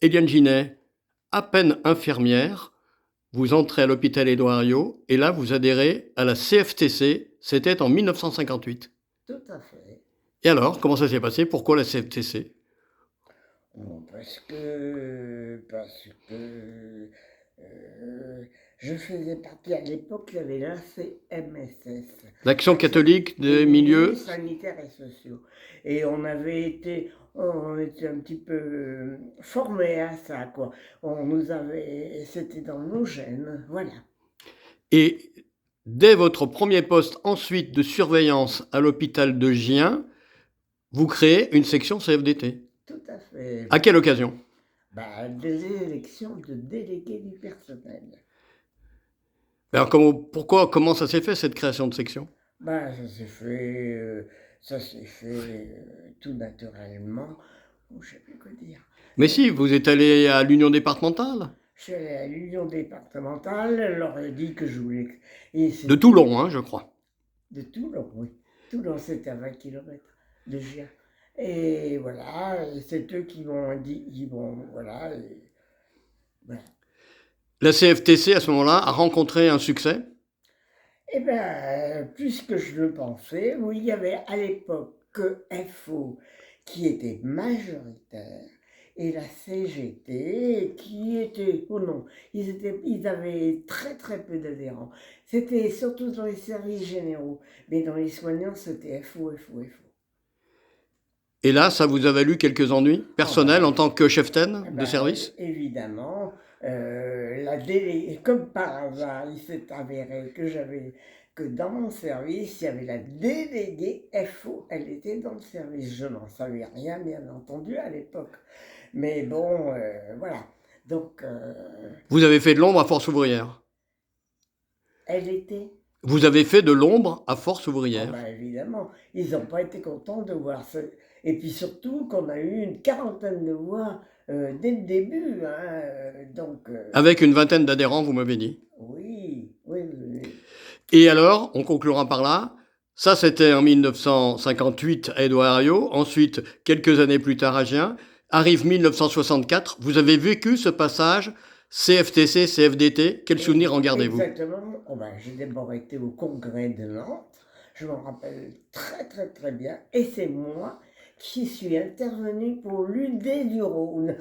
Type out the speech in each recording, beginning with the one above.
Éliane Ginet, à peine infirmière, vous entrez à l'hôpital Édouard Herriot et là, vous adhérez à la CFTC. C'était en 1958. Tout à fait. Et alors, comment ça s'est passé? Pourquoi la CFTC? Bon, parce que je faisais partie à l'époque, il y avait l'ACMSS, L'Action catholique des milieux milieux. sanitaires et sociaux. Et on était un petit peu formés à ça, quoi. C'était dans nos gènes, voilà. Et dès votre premier poste ensuite de surveillance à l'hôpital de Gien, vous créez une section CFDT. Tout à fait. À quelle occasion? Des élections de délégués du personnel. Alors, comment ça s'est fait cette création de section? Ça s'est fait tout naturellement. Je ne sais plus quoi dire. Mais si, vous êtes allé à l'union départementale Je suis allé à l'union départementale, elle leur a dit que je voulais. de Toulon, hein, je crois. De Toulon, oui. Toulon, c'était à 20 km de Gien. Et voilà, c'est eux qui m'ont dit, voilà. Voilà. La CFTC, à ce moment-là, a rencontré un succès. Eh bien, plus que je le pensais, oui, il y avait à l'époque que FO qui était majoritaire et la CGT qui était, oh non, ils avaient très très peu d'adhérents. C'était surtout dans les services généraux, mais dans les soignants, c'était FO. Et là, ça vous a valu quelques ennuis personnels en tant que cheftaine de service? Évidemment, comme par hasard, il s'est avéré que dans mon service, il y avait la déléguée FO, elle était dans le service. Je n'en savais rien, bien entendu, à l'époque. Mais bon, voilà. Donc, Vous avez fait de l'ombre à Force ouvrière. elle était. Vous avez fait de l'ombre à Force ouvrière. Évidemment, ils n'ont pas été contents de voir ça. Et puis surtout qu'on a eu une quarantaine de voix dès le début. Avec une vingtaine d'adhérents, vous m'avez dit. Oui. Et alors, on conclura par là. Ça, c'était en 1958 à Édouard Herriot. Ensuite, quelques années plus tard à Gien. Arrive 1964. Vous avez vécu ce passage CFTC, CFDT. Quel souvenir en gardez-vous? Exactement. J'ai d'abord été au congrès de Nantes. Je m'en rappelle très très très bien. Et c'est moi qui suis intervenu pour l'UD du Rhône.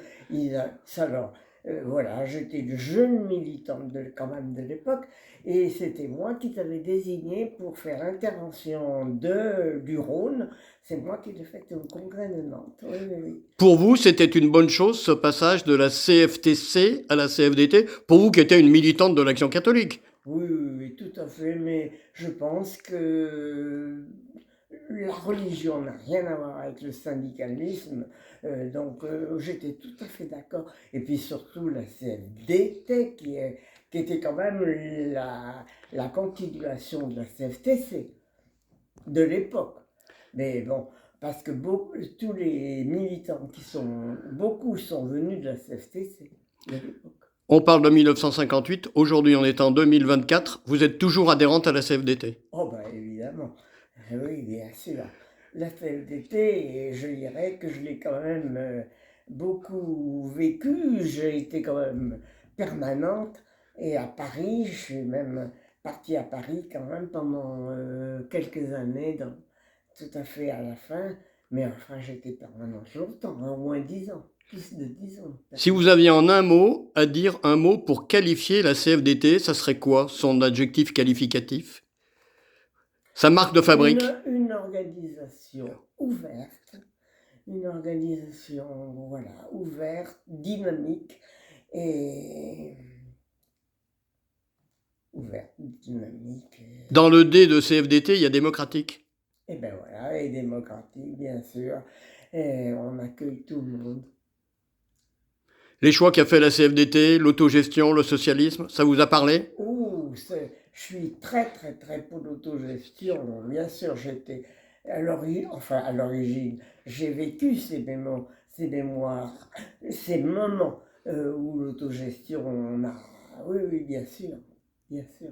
Voilà, j'étais une jeune militante quand même de l'époque, et c'était moi qui t'avais désigné pour faire l'intervention du Rhône. C'est moi qui l'ai fait au congrès de Nantes. Oui. Pour vous, c'était une bonne chose, ce passage de la CFTC à la CFDT, pour vous qui étiez une militante de l'Action catholique? Oui, tout à fait, mais je pense que la religion n'a rien à voir avec le syndicalisme, donc j'étais tout à fait d'accord. Et puis surtout la CFDT qui était quand même la continuation de la CFTC de l'époque. Mais bon, parce que tous les militants beaucoup sont venus de la CFTC de l'époque. On parle de 1958, aujourd'hui on est en 2024, vous êtes toujours adhérente à la CFDT? Évidemment, oui, bien sûr. La CFDT, je dirais que je l'ai quand même beaucoup vécu, j'ai été quand même permanente, et à Paris, je suis même partie à Paris quand même pendant quelques années, tout à fait à la fin, mais enfin j'étais permanente longtemps, au moins 10 ans. Plus de 10 ans. Si vous aviez en un mot à dire un mot pour qualifier la CFDT, ça serait quoi son adjectif qualificatif? Sa marque de fabrique? Une organisation ouverte, ouverte, dynamique et ouverte, dynamique. Dans le D de CFDT, il y a démocratique. Et ben voilà, et démocratique, bien sûr. Et on accueille tout le monde. Les choix qu'a fait la CFDT, l'autogestion, le socialisme, ça vous a parlé? Je suis très très très pour l'autogestion. Bien sûr, j'étais à l'origine, j'ai vécu ces mémoires, ces moments où l'autogestion, oui, bien sûr, bien sûr.